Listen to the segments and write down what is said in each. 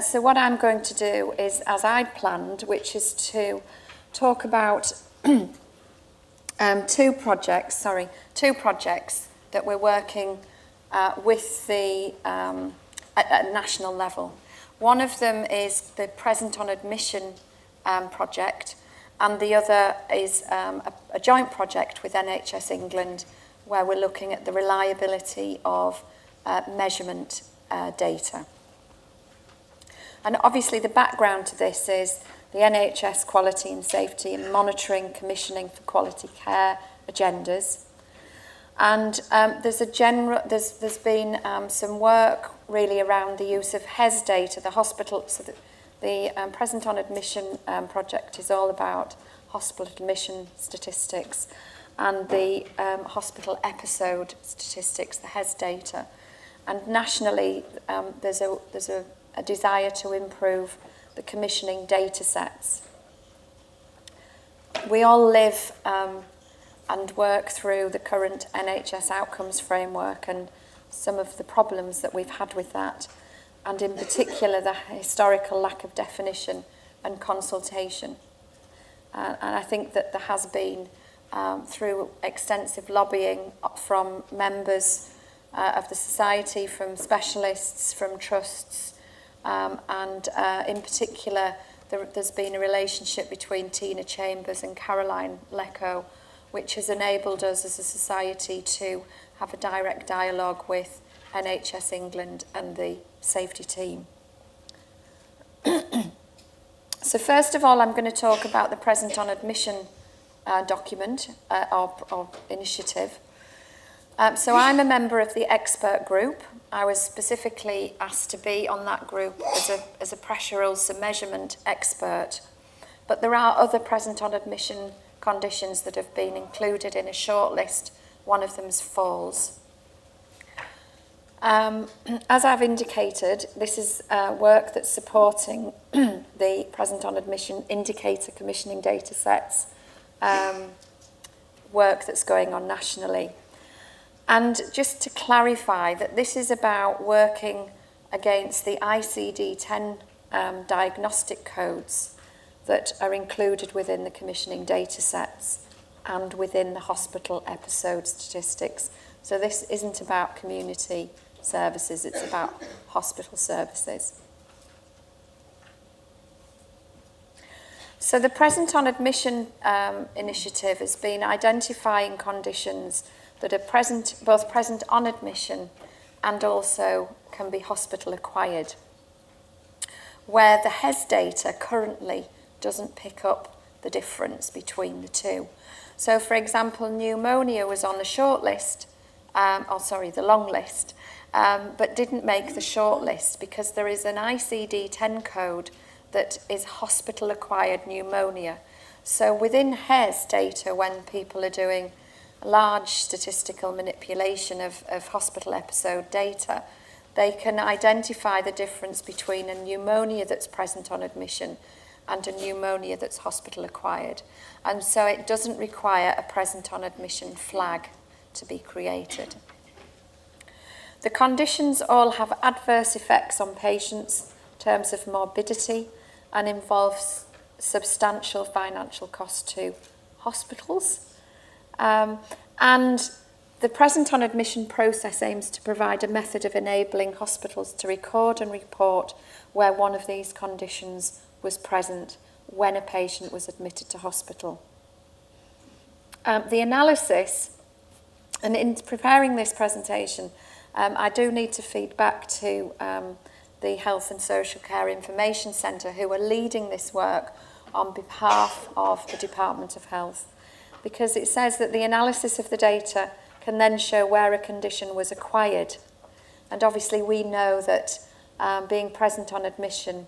So what I'm going to do is, as I'd planned, which is to talk about two projects that we're working with at national level. One of them is the Present on Admission project, and the other is a joint project with NHS England, where we're looking at the reliability of measurement data. And obviously the background to this is the NHS Quality and Safety and Monitoring Commissioning for Quality Care agendas. And there's been some work really around the use of HES data, the hospital. So the Present on Admission project is all about hospital admission statistics and the hospital episode statistics, the HES data. And nationally, there's a desire to improve the commissioning data sets. We all live and work through the current NHS outcomes framework and some of the problems that we've had with that, and in particular the historical lack of definition and consultation. And I think that there has been, through extensive lobbying from members of the society, from specialists, from trusts, and in particular there's been a relationship between Tina Chambers and Caroline Lecco, which has enabled us as a society to have a direct dialogue with NHS England and the safety team. So first of all, I'm going to talk about the Present on Admission document or initiative. So I'm a member of the expert group. I was specifically asked to be on that group as a pressure ulcer measurement expert. But there are other Present on Admission conditions that have been included in a shortlist. One of them is falls. As I've indicated, this is work that's supporting the Present on Admission indicator commissioning data sets, work that's going on nationally. And just to clarify that this is about working against the ICD-10 diagnostic codes that are included within the commissioning data sets and within the hospital episode statistics. So this isn't about community services, it's about hospital services. So the Present on Admission initiative has been identifying conditions that are both present on admission and also can be hospital acquired, where the HES data currently doesn't pick up the difference between the two. So for example, pneumonia was on the short list, the long list, but didn't make the short list because there is an ICD-10 code that is hospital acquired pneumonia. So within HES data, when people are doing large statistical manipulation of hospital episode data, they can identify the difference between a pneumonia that's present on admission and a pneumonia that's hospital acquired. And so it doesn't require a Present on Admission flag to be created. The conditions all have adverse effects on patients in terms of morbidity and involves substantial financial cost to hospitals. And the Present on Admission process aims to provide a method of enabling hospitals to record and report where one of these conditions was present when a patient was admitted to hospital. The analysis, and in preparing this presentation, I do need to feed back to the Health and Social Care Information Centre, who are leading this work on behalf of the Department of Health, because it says that the analysis of the data can then show where a condition was acquired. And obviously we know that being present on admission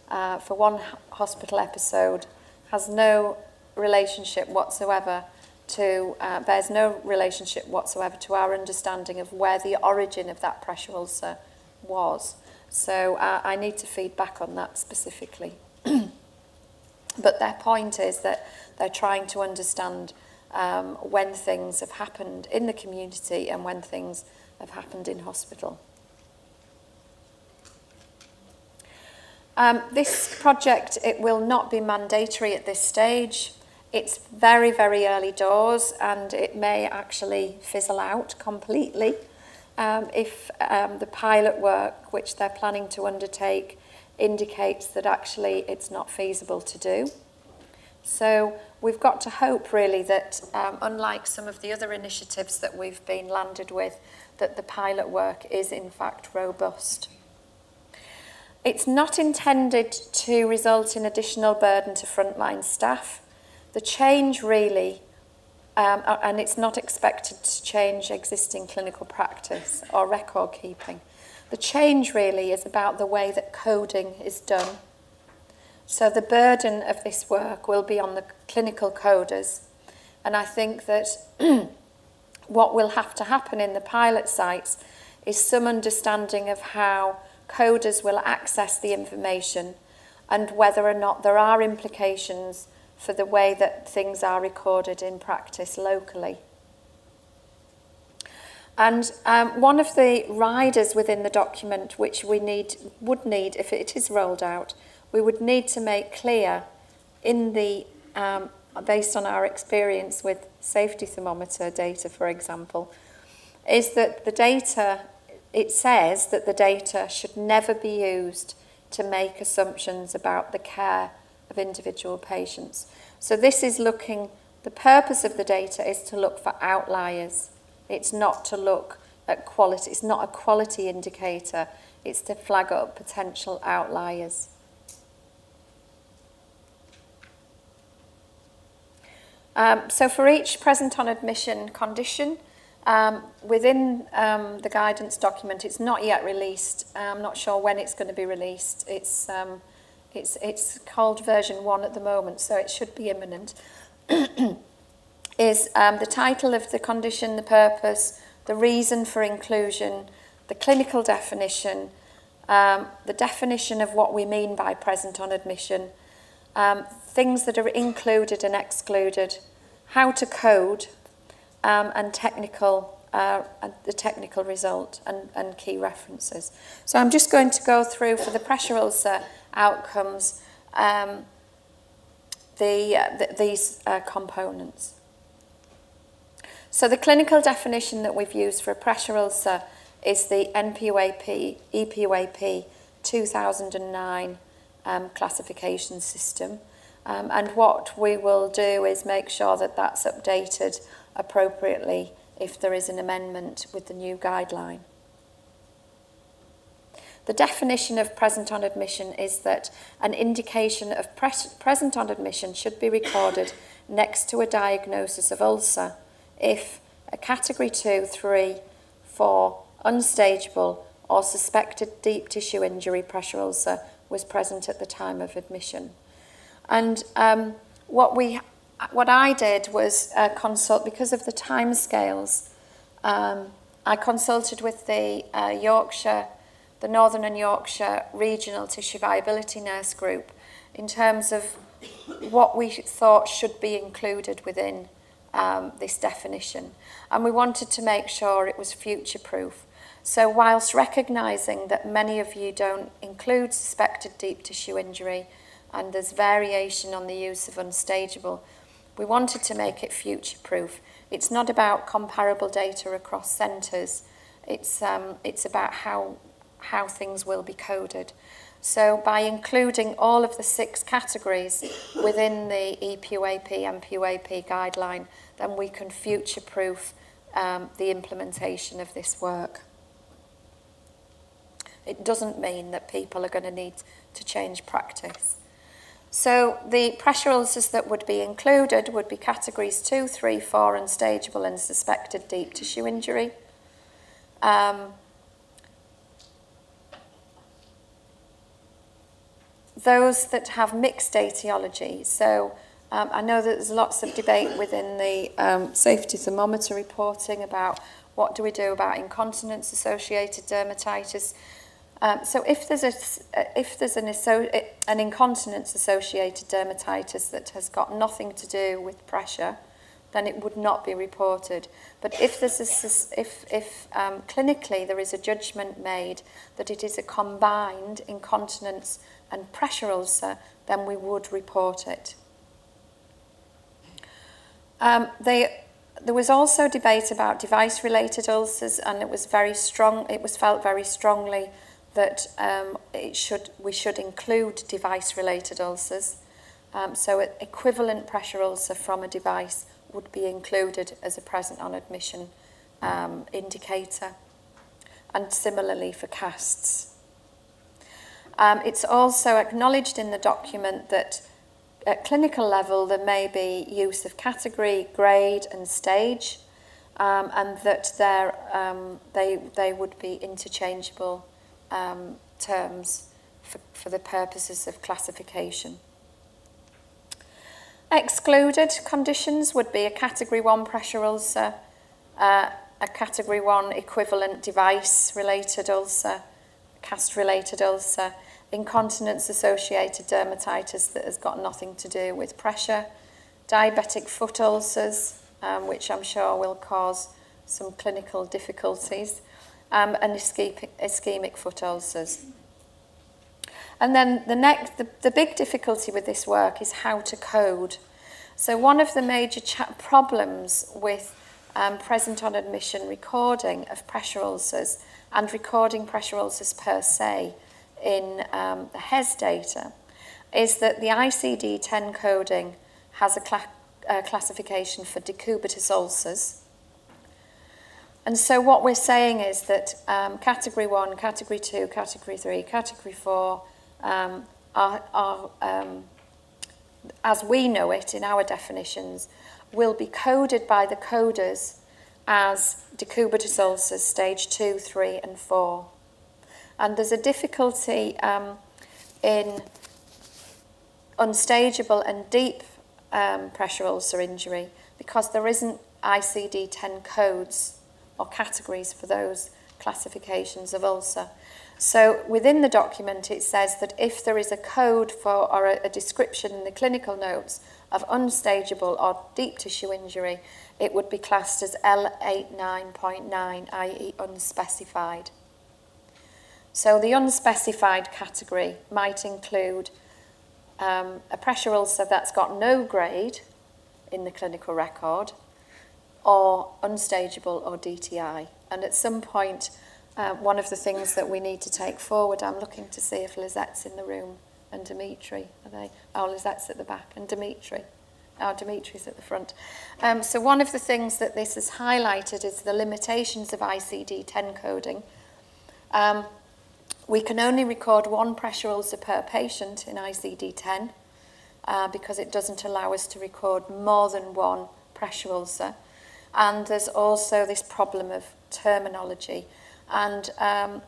for one hospital episode has no relationship whatsoever to, bears no relationship whatsoever to our understanding of where the origin of that pressure ulcer was. So I need to feed back on that specifically. But their point is that they're trying to understand when things have happened in the community and when things have happened in hospital. This project, it will not be mandatory at this stage. It's very, very early doors, and it may actually fizzle out completely if the pilot work which they're planning to undertake indicates that actually it's not feasible to do. So we've got to hope really that unlike some of the other initiatives that we've been landed with, that the pilot work is in fact robust. It's not intended to result in additional burden to frontline staff. The change really, and it's not expected to change existing clinical practice or record keeping. The change really is about the way that coding is done. So the burden of this work will be on the clinical coders. And I think that what will have to happen in the pilot sites is some understanding of how coders will access the information and whether or not there are implications for the way that things are recorded in practice locally. And one of the riders within the document which we would need if it is rolled out, we would need to make clear in the, based on our experience with safety thermometer data, for example, is that the data, it says that the data should never be used to make assumptions about the care of individual patients. So this is looking, the purpose of the data is to look for outliers. It's not to look at quality, it's not a quality indicator, it's to flag up potential outliers. So for each present on admission condition, within the guidance document, it's not yet released. I'm not sure when it's going to be released. It's called version 1 at the moment, so it should be imminent. Is the title of the condition, the purpose, the reason for inclusion, the clinical definition, the definition of what we mean by present on admission, things that are included and excluded, how to code, and the technical result and key references. So I'm just going to go through for the pressure ulcer outcomes these components. So the clinical definition that we've used for a pressure ulcer is the NPUAP, EPUAP 2009 classification system. And what we will do is make sure that that's updated appropriately if there is an amendment with the new guideline. The definition of present on admission is that an indication of present on admission should be recorded next to a diagnosis of ulcer if a category 2, 3, 4 unstageable or suspected deep tissue injury pressure ulcer was present at the time of admission. And what I did was consult, because of the timescales, I consulted with the Northern and Yorkshire Regional Tissue Viability Nurse Group in terms of what we thought should be included within this definition. And we wanted to make sure it was future-proof. So whilst recognising that many of you don't include suspected deep tissue injury and there's variation on the use of unstageable, we wanted to make it future-proof. It's not about comparable data across centres. It's about how things will be coded. So by including all of the 6 categories within the EPUAP, MPUAP guideline, then we can future-proof the implementation of this work. It doesn't mean that people are going to need to change practice. So the pressure ulcers that would be included would be categories 2, 3, 4 unstageable and suspected deep tissue injury. Those that have mixed etiology. So I know that there's lots of debate within the safety thermometer reporting about what do we do about incontinence-associated dermatitis. So if there's an incontinence-associated dermatitis that has got nothing to do with pressure, then it would not be reported. But if there's clinically there is a judgment made that it is a combined incontinence and pressure ulcer, then we would report it. There was also debate about device-related ulcers, and it was felt very strongly that we should include device-related ulcers. So an equivalent pressure ulcer from a device would be included as a present on admission indicator, and similarly for casts. It's also acknowledged in the document that at clinical level there may be use of category, grade and stage, and that they would be interchangeable terms for the purposes of classification. Excluded conditions would be a Category 1 pressure ulcer, a Category 1 equivalent device-related ulcer, cast-related ulcer, incontinence-associated dermatitis that has got nothing to do with pressure, diabetic foot ulcers, which I'm sure will cause some clinical difficulties, and ischemic foot ulcers. And then the big difficulty with this work is how to code. So one of the major problems with present on admission recording of pressure ulcers and recording pressure ulcers per se in the HES data is that the ICD-10 coding has a classification for Decubitus ulcers. And so what we're saying is that Category 1, Category 2, Category 3, Category 4 are as we know it in our definitions, will be coded by the coders as Decubitus ulcers stage 2, 3 and 4. And there's a difficulty in unstageable and deep pressure ulcer injury because there isn't ICD-10 codes or categories for those classifications of ulcer. So within the document it says that if there is a code for or a description in the clinical notes of unstageable or deep tissue injury, it would be classed as L89.9, i.e. unspecified. So the unspecified category might include a pressure ulcer that's got no grade in the clinical record, or unstageable or DTI. And at some point, one of the things that we need to take forward, I'm looking to see if Lizette's in the room, and Dimitri, are they? Oh, Lizette's at the back, and Dimitri. Oh, Dimitri's at the front. So one of the things that this has highlighted is the limitations of ICD-10 coding. We can only record one pressure ulcer per patient in ICD-10 because it doesn't allow us to record more than one pressure ulcer. And there's also this problem of terminology. And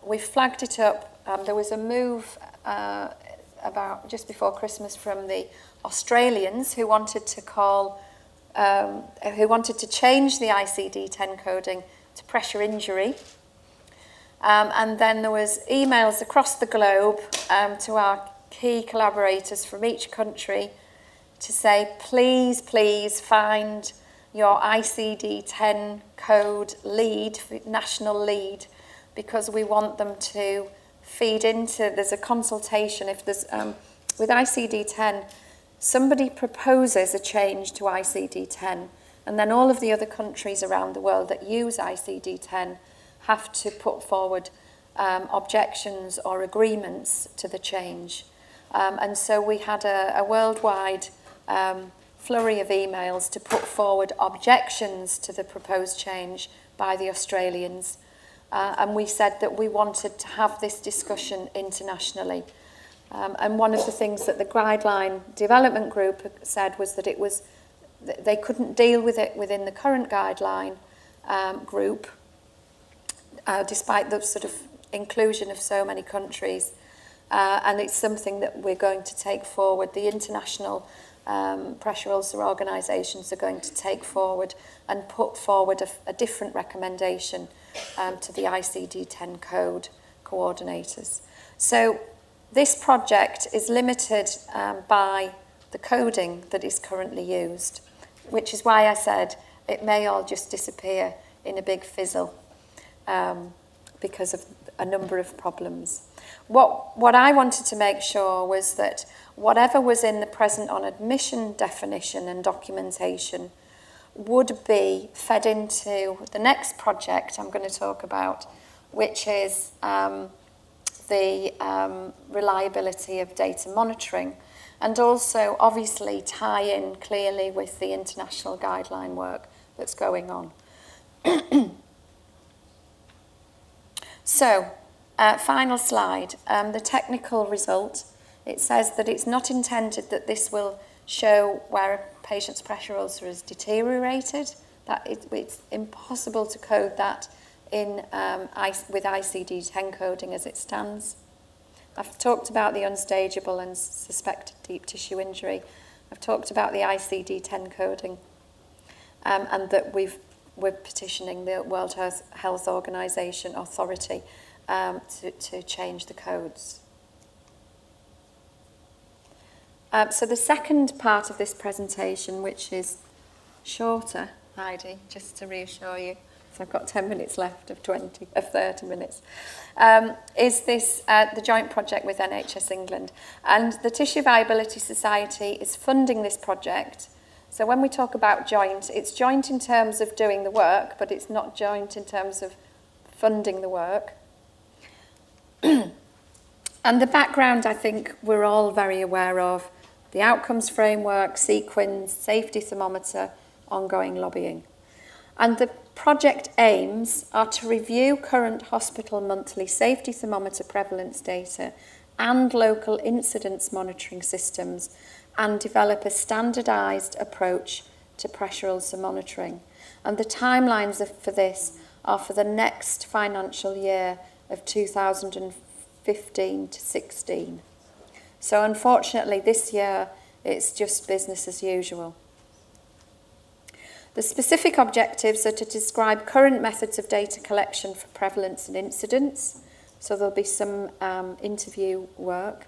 we flagged it up. There was a move about just before Christmas from the Australians who wanted to change the ICD-10 coding to pressure injury. And then there was emails across the globe to our key collaborators from each country to say, please, please find your ICD-10 code lead, national lead, because we want them to feed into, there's a consultation, if there's, with ICD-10, somebody proposes a change to ICD-10, and then all of the other countries around the world that use ICD-10 have to put forward objections or agreements to the change. And so we had a worldwide flurry of emails to put forward objections to the proposed change by the Australians. And we said that we wanted to have this discussion internationally. And one of the things that the guideline development group said was that they couldn't deal with it within the current guideline group, despite the sort of inclusion of so many countries. And it's something that we're going to take forward. The international pressure ulcer organisations are going to take forward and put forward a different recommendation to the ICD-10 code coordinators. So this project is limited by the coding that is currently used. which is why I said it may all just disappear in a big fizzle because of a number of problems. What I wanted to make sure was that whatever was in the present on admission definition and documentation would be fed into the next project I'm going to talk about, which is the reliability of data monitoring, and also obviously tie in clearly with the international guideline work that's going on. So, final slide, the technical result. It says that it's not intended that this will show where a patient's pressure ulcer has deteriorated. That it's impossible to code that in with ICD-10 coding as it stands. I've talked about the unstageable and suspected deep tissue injury. I've talked about the ICD-10 coding, and that we're petitioning the World Health Organization authority to change the codes. So the second part of this presentation, which is shorter, Heidi, just to reassure you, so I've got 10 minutes left of 30 minutes, is this the joint project with NHS England. And the Tissue Viability Society is funding this project. So when we talk about joint, it's joint in terms of doing the work, but it's not joint in terms of funding the work. And the background, I think, we're all very aware of. The outcomes framework, sequence, safety thermometer, ongoing lobbying. And the project aims are to review current hospital monthly safety thermometer prevalence data and local incidence monitoring systems and develop a standardised approach to pressure ulcer monitoring. And the timelines for this are for the next financial year of 2015 to 16. So unfortunately this year it's just business as usual. The specific objectives are to describe current methods of data collection for prevalence and incidence, so there'll be some interview work,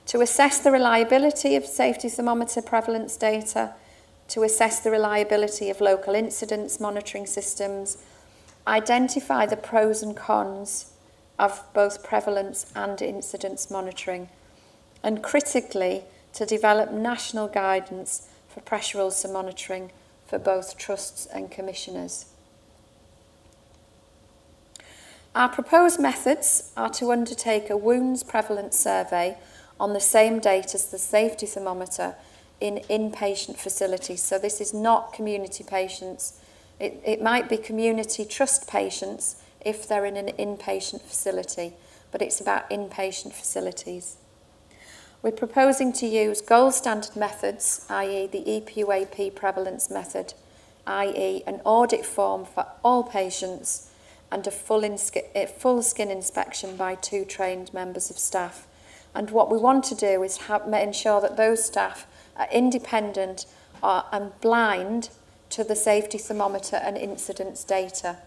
to assess the reliability of safety thermometer prevalence data, to assess the reliability of local incidence monitoring systems, identify the pros and cons of both prevalence and incidence monitoring, and critically, to develop national guidance for pressure ulcer monitoring for both trusts and commissioners. Our proposed methods are to undertake a wounds prevalence survey on the same date as the safety thermometer in inpatient facilities. So this is not community patients. It might be community trust patients if they're in an inpatient facility, but it's about inpatient facilities. We're proposing to use gold standard methods, i.e. the EPUAP prevalence method, i.e. an audit form for all patients and a full skin inspection by 2 trained members of staff. And what we want to do is ensure that those staff are independent and blind to the safety thermometer and incidence data.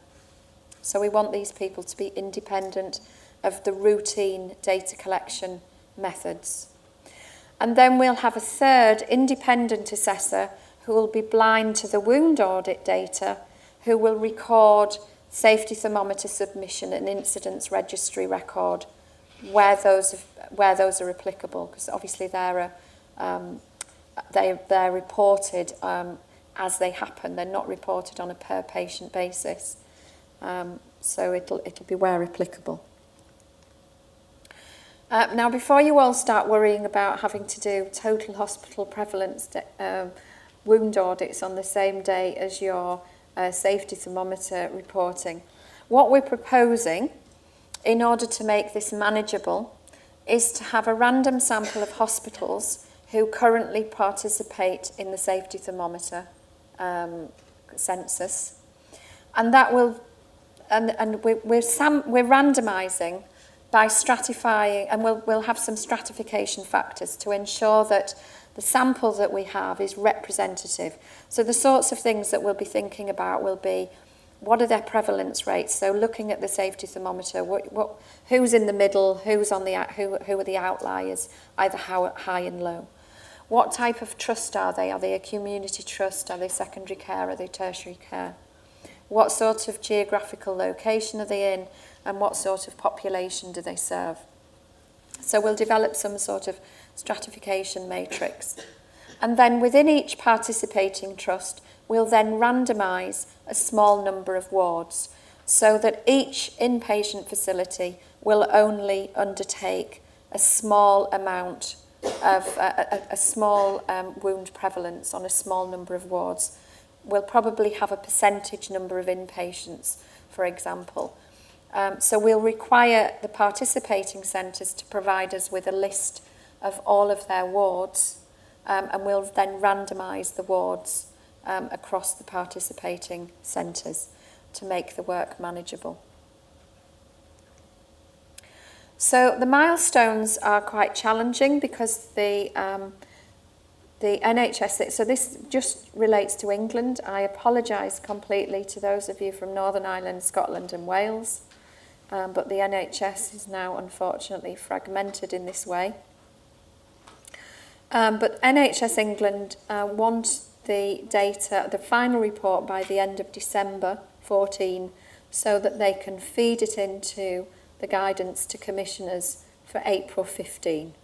So we want these people to be independent of the routine data collection methods. And then we'll have a third independent assessor who will be blind to the wound audit data, who will record safety thermometer submission and incidence registry record where those are applicable, because obviously they're reported as they happen. They're not reported on a per patient basis. So it'll be where applicable. Now, before you all start worrying about having to do total hospital prevalence wound audits on the same day as your safety thermometer reporting, what we're proposing, in order to make this manageable, is to have a random sample of hospitals who currently participate in the safety thermometer census, and that will, we're randomising by stratifying, and we'll have some stratification factors to ensure that the sample that we have is representative. So the sorts of things that we'll be thinking about will be, what are their prevalence rates? So looking at the safety thermometer, who's in the middle, who are the outliers, either high and low. What type of trust are they? Are they a community trust? Are they secondary care? Are they tertiary care? What sort of geographical location are they in? And what sort of population do they serve? So we'll develop some sort of stratification matrix. And then within each participating trust, we'll then randomise a small number of wards so that each inpatient facility will only undertake a small amount of a small wound prevalence on a small number of wards. We'll probably have a percentage number of inpatients, for example. So we'll require the participating centres to provide us with a list of all of their wards, and we'll then randomise the wards across the participating centres to make the work manageable. So the milestones are quite challenging because the NHS, so this just relates to England. I apologise completely to those of you from Northern Ireland, Scotland and Wales, but the NHS is now unfortunately fragmented in this way. But NHS England want the data, the final report by the end of December 14, so that they can feed it into the guidance to commissioners for April 15.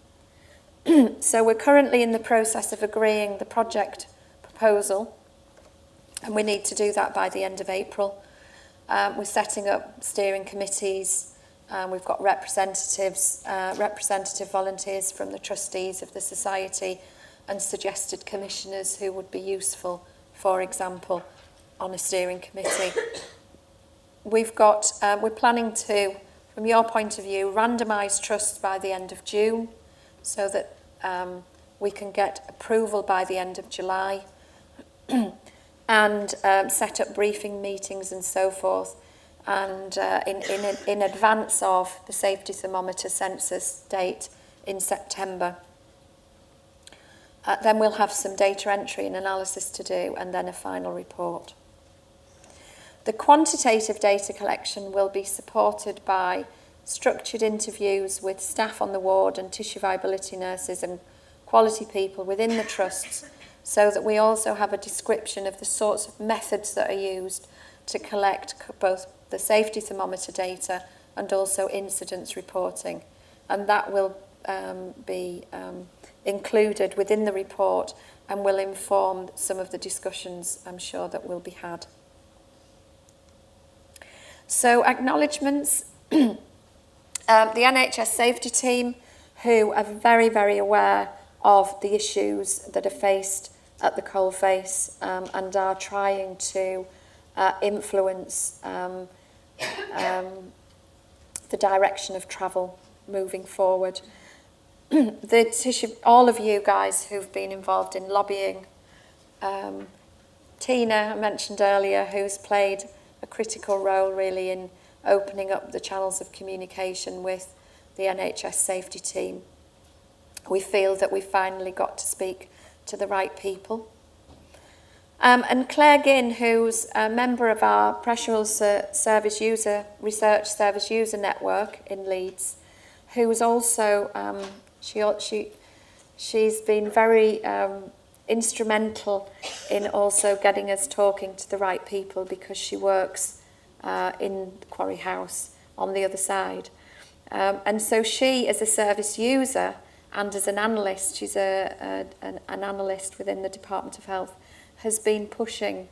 So we're currently in the process of agreeing the project proposal, and we need to do that by the end of April. We're setting up steering committees. We've got representative volunteers from the trustees of the society and suggested commissioners who would be useful, for example, on a steering committee. We're planning to, from your point of view, randomise trusts by the end of June so that we can get approval by the end of July and set up briefing meetings and so forth. And in advance of the safety thermometer census date in September. Then we'll have some data entry and analysis to do, and then a final report. The quantitative data collection will be supported by structured interviews with staff on the ward and tissue viability nurses and quality people within the trusts, so that we also have a description of the sorts of methods that are used to collect both the safety thermometer data and also incidence reporting. And that will be included within the report and will inform some of the discussions, I'm sure, that will be had. So acknowledgements. The NHS safety team, who are very, very aware of the issues that are faced at the coalface and are trying to influence the direction of travel moving forward. All of you guys who've been involved in lobbying, Tina, I mentioned earlier, who's played a critical role really in opening up the channels of communication with the NHS safety team. We feel that we finally got to speak to the right people. And Claire Ginn, who's a member of our Pressure Ulcer Research Service User Network in Leeds, who's also, she's been very instrumental in also getting us talking to the right people, because she works in Quarry House on the other side. And so she, as a service user and as an analyst, she's an analyst within the Department of Health, has been pushing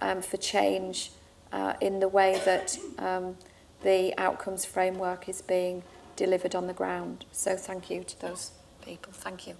for change in the way that the outcomes framework is being delivered on the ground. So thank you to those people. Thank you.